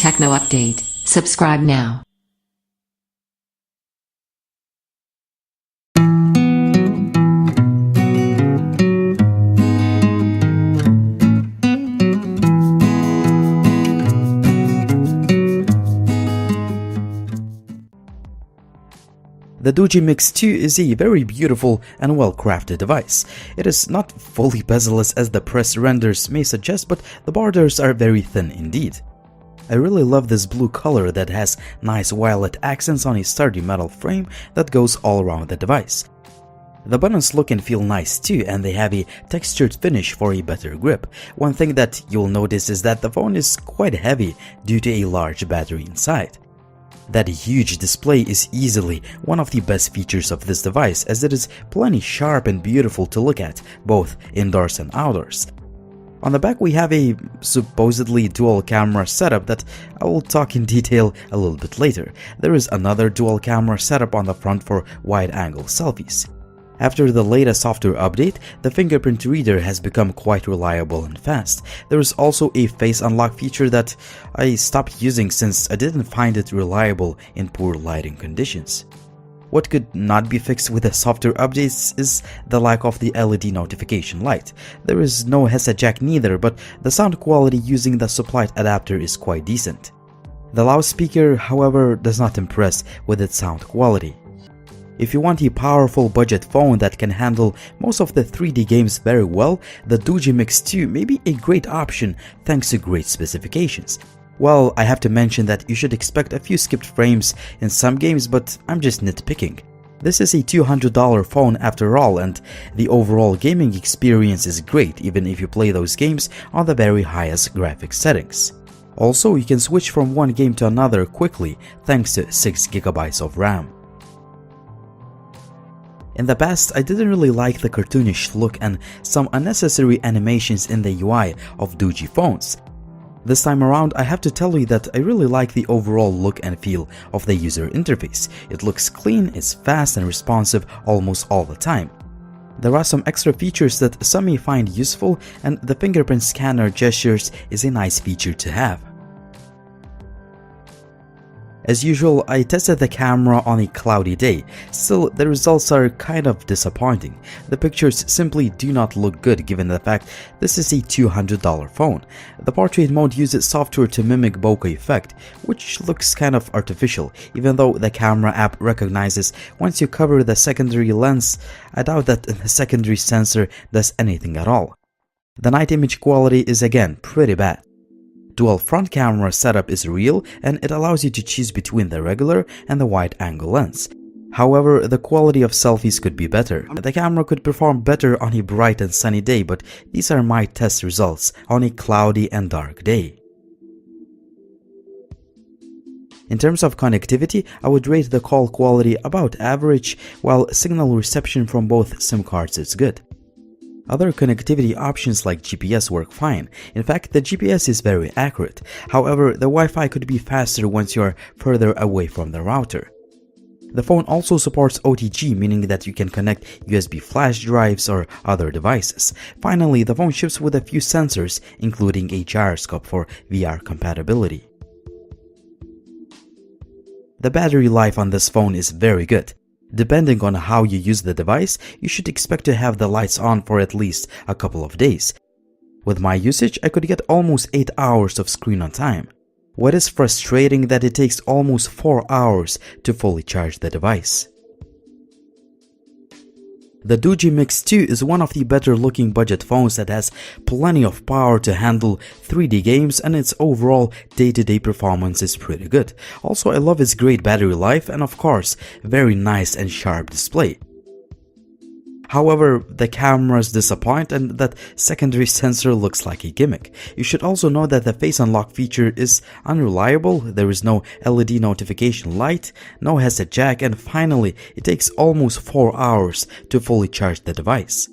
Techno update. Subscribe now. The Doogee Mix 2 is a very beautiful and well-crafted device. It is not fully bezel-less as the press renders may suggest, but the borders are very thin indeed. I really love this blue color that has nice violet accents on a sturdy metal frame that goes all around the device. The buttons look and feel nice too, and they have a textured finish for a better grip. One thing that you'll notice is that the phone is quite heavy due to a large battery inside. That huge display is easily one of the best features of this device, as it is plenty sharp and beautiful to look at, both indoors and outdoors. On the back we have a supposedly dual camera setup that I will talk in detail a little bit later. There is another dual camera setup on the front for wide-angle selfies. After the latest software update, the fingerprint reader has become quite reliable and fast. There is also a face unlock feature that I stopped using since I didn't find it reliable in poor lighting conditions. What could not be fixed with the software updates is the lack of the LED notification light. There is no headset jack neither, but the sound quality using the supplied adapter is quite decent. The loudspeaker, however, does not impress with its sound quality. If you want a powerful budget phone that can handle most of the 3D games very well, the Doogee Mix 2 may be a great option thanks to great specifications. Well, I have to mention that you should expect a few skipped frames in some games, but I'm just nitpicking. This is a $200 phone after all, and the overall gaming experience is great even if you play those games on the very highest graphics settings. Also, you can switch from one game to another quickly thanks to 6 GB of RAM. In the past, I didn't really like the cartoonish look and some unnecessary animations in the UI of Doogee phones. This time around, I have to tell you that I really like the overall look and feel of the user interface. It looks clean, it's fast and responsive almost all the time. There are some extra features that some may find useful, and the fingerprint scanner gestures is a nice feature to have. As usual, I tested the camera on a cloudy day. Still, the results are kind of disappointing. The pictures simply do not look good given the fact this is a $200 phone. The portrait mode uses software to mimic bokeh effect, which looks kind of artificial, even though the camera app recognizes once you cover the secondary lens. I doubt that the secondary sensor does anything at all. The night image quality is again pretty bad. Dual front camera setup is real, and it allows you to choose between the regular and the wide-angle lens. However, the quality of selfies could be better. The camera could perform better on a bright and sunny day, but these are my test results on a cloudy and dark day. In terms of connectivity, I would rate the call quality about average, while signal reception from both SIM cards is good. Other connectivity options like GPS work fine. In fact, the GPS is very accurate. However, the Wi-Fi could be faster once you are further away from the router. The phone also supports OTG, meaning that you can connect USB flash drives or other devices. Finally, the phone ships with a few sensors, including a gyroscope for VR compatibility. The battery life on this phone is very good. Depending on how you use the device, you should expect to have the lights on for at least a couple of days. With my usage, I could get almost 8 hours of screen on time. What is frustrating that it takes almost 4 hours to fully charge the device. The Doogee Mix 2 is one of the better looking budget phones that has plenty of power to handle 3D games, and its overall day-to-day performance is pretty good. Also, I love its great battery life and of course, very nice and sharp display. However, the cameras disappoint and that secondary sensor looks like a gimmick. You should also know that the face unlock feature is unreliable, there is no LED notification light, no headset jack, and finally, it takes almost 4 hours to fully charge the device.